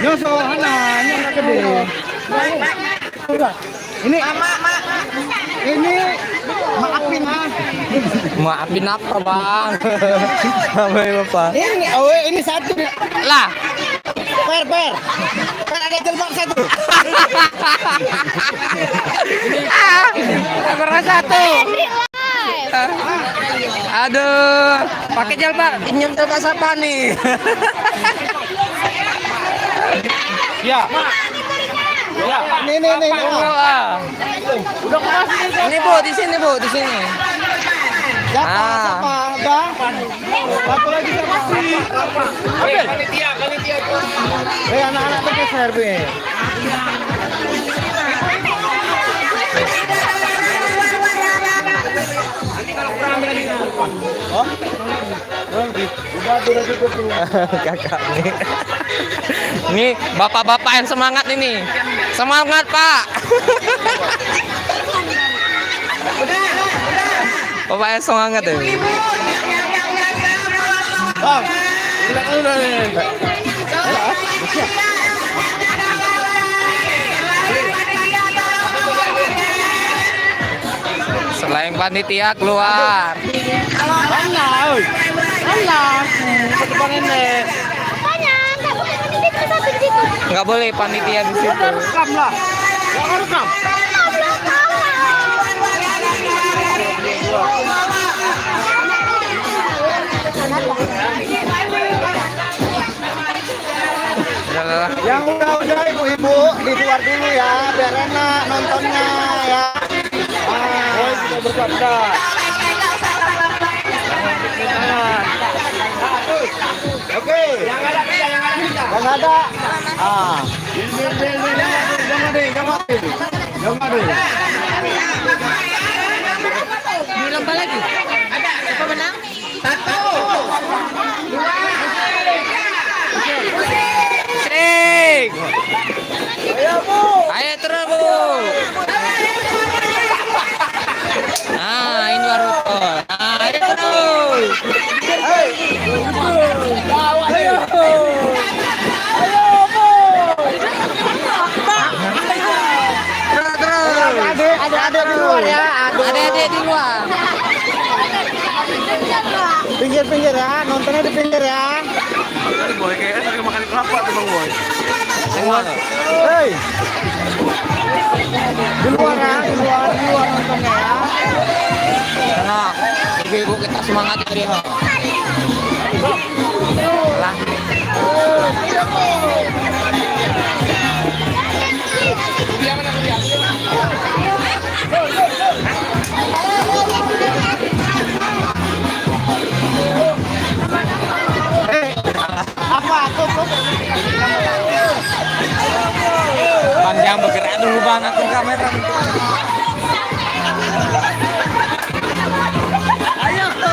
Yoso, hanya gede. Ini ini maafin Maafin apa bang? Apa ya bapak? ini satu Lah, per kan ada jelbak satu. pernah satu. Aduh, pakai jalbak, nyentuh ke siapa nih? Ya. Ya, ini. Udah keras ini bu, di sini bu, di sini. Siapa? Bang. Satu lagi siapa? Oke. Kalitia. Anak-anak pakai serbe. Oh? Kakak nih. Nih, bapak-bapak yang semangat ini. Semangat, Pak. Bapak yang semangat ya. Bang. Udah nih. Selain panitia keluar. Alah. Ke depan ini. Nggak boleh panitia di situ. Rekam lah. Jangan rekam. Udah. Yang udah ibu-ibu di luar dulu ya, biar enak nontonnya ya. Oh, sudah bersabda. Oke. Yang ada. Jangan deh. Di lomba lagi? Siapa menang? Sik. Ayo terus bu. Nah ini baru gol. Nah ayo terus. Ada di luar ya. Adik-adik di luar. Pinggir ya, nontonnya di pinggir ya. Boy kayaknya lagi makan kelapa tuh Bang Boy. Hei. Di luar nontonnya ya. Nah, ibu-ibu kita semangat ya dia. Lah. Apa tuh? Bang jangan bergerak dulu bang, aku kamera.